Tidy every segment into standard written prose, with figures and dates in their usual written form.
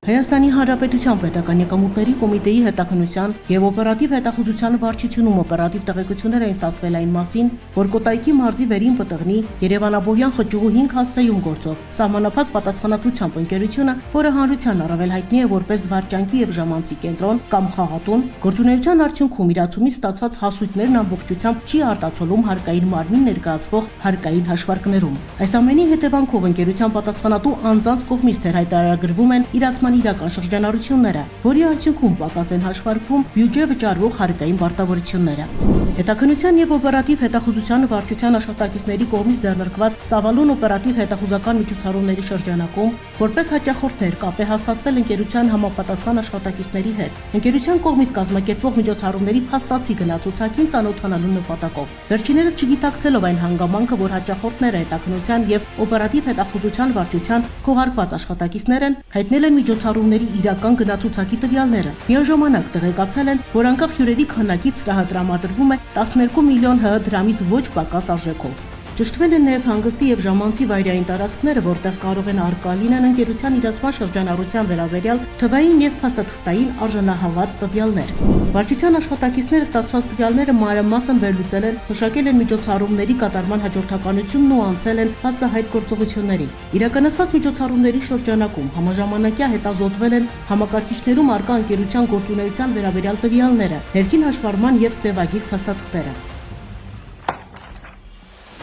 Հայաստանի Հանրապետության պետական եկամուտների կոմիտեի հետաքննության եւ օպերատիվ հետախուզության վարչությունում օպերատիվ տեղեկություններ էին ստացվել այն մասին, որ Կոտայքի մարզի վերին պտղնի Երևանաբոյան խճուղու 5 հասցեում գործող սահմանափակ պատասխանատվությամբ ընկերությունը, որը հանրության առավել հայտնի է որպես վարչանքի եւ ժամանցի կենտրոն կամ խաղատուն, գործունեության արդյունքում իրացումից ստացված հասույթներն ամբողջությամբ չի արտացոլում հարկային մարմին ներկայացվող հարկային հաշվարկներում։ Այս ամենի հետևանքով ընկերության պատասխանատու անձանց կողմից հայտարարագրվում են իրացման իրական շրջանառությունները, որի արդյունքում պակաս են հաշվարկվում բյուջե վճարվող հարկային պարտավորությունները։ Հետաքննության եւ օպերատիվ հետախուզության վարչության աշխատակիցների կողմից ձեռնարկված ծավալուն օպերատիվ հետախուզական միջոցառումների շրջանակում որպես հաճախորդներ կապ է հաստատվել ընկերության համապատասխան աշխատակիցների հետ։ Ընկերության կողմից կազմակերպվող միջոցառումների փաստացի գնացուցակին ծանոթանալու նպատակով վերջիներս չգիտակցելով այն հանգամանքը, որ հաճախորդները հետաքննության եւ օպերատիվ հետախուզության վարչության քողարկված աշխատակիցներ են, հայտնել են միջոցառումների իրական գնացուցակի տվյալները։ Միաժամանակ տեղեկացել են, որ անկախ հյուրերի քանակից սրահը տրամադրվում է 12 միլիոն ՀՀ դրամից ոչ պակաս արժեքով։ Ճշտվել են նաև հանգստի եւ ժամանցի վայրային տարածքները, որտեղ կարող են արկա լինեն ընկերության իրացման շրջանառության վերաբերյալ թվային եւ փաստաթղթային արժանահավատ տվյալներ։ Վարչության աշխատակիցները ստացված տվյալները մանրամասն վերլուծել են, մշակել են միջոցառումների կատարման հաջորդականությունն ու անցել են բացահայտ գործողությունների։ Իրականացված միջոցառումների շրջանակում համաժամանակյա հետազոտվել են համակարգիչներում արկա ընկերության գործունեության վերաբերյալ տվյալները, ներքին հաշվառման եւ սևագիր փաստաթղթերը։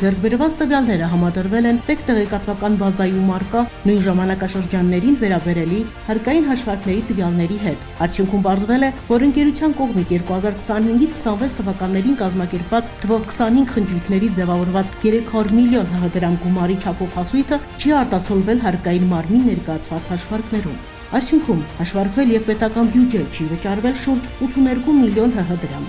Ձեռքբերված տվյալները համադրվել են ՊԵԿ տեղեկատվական բազայում արկա նույն ժամանակաշրջաններին վերաբերելի հարկային հաշվարկների տվյալների հետ։ Արդյունքում պարզվել է, որ ընկերության կողմից 2025-ից 26 թվականներին կազմակերպված թվով 25 խնջույքներից ձևավորված 300 միլիոն ՀՀ դրամ գումարի չափով հասույթը չի արտացոլվել հարկային մարմին ներկայացված հաշվարկներում։ Արդյունքում հաշվարկվել եւ պետական բյուջե չի վճարվել շուրջ 82 միլիոն ՀՀ դրամ։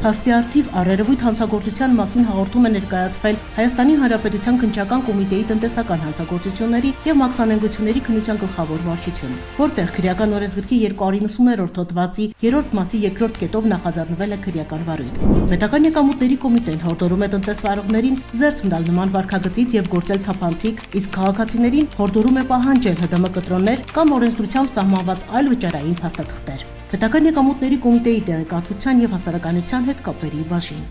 Փաստի առթիվ առերևույթ հանցագործության մասին հաղորդում է ներկայացվել Հայաստանի Հանրապետության քննչական կոմիտեի տնտեսական հանցագործությունների եւ մաքսանենգությունների քննության գլխավոր վարչություն, որտեղ քրեական օրենսգրքի 290-րդ հոդվածի 3-րդ մասի 2-րդ կետով նախաձեռնվել է քրեական վարույթ։ Պետական եկամուտների կոմիտեն հորդորում է տնտեսվարողներին զերծ մնալ նման վարքագծից եւ գործել թափանցիկ, իսկ քաղաքացիներին հորդորում է պահանջել ՀԴՄ կտրոններ կամ օրենսդրությամբ սահմանված այլ վճարային փաստաթղթեր։ Պետական եկամուտների կոմիտեի տեղեկատվության եւ հասարակայնության հետ կապերի բաժին։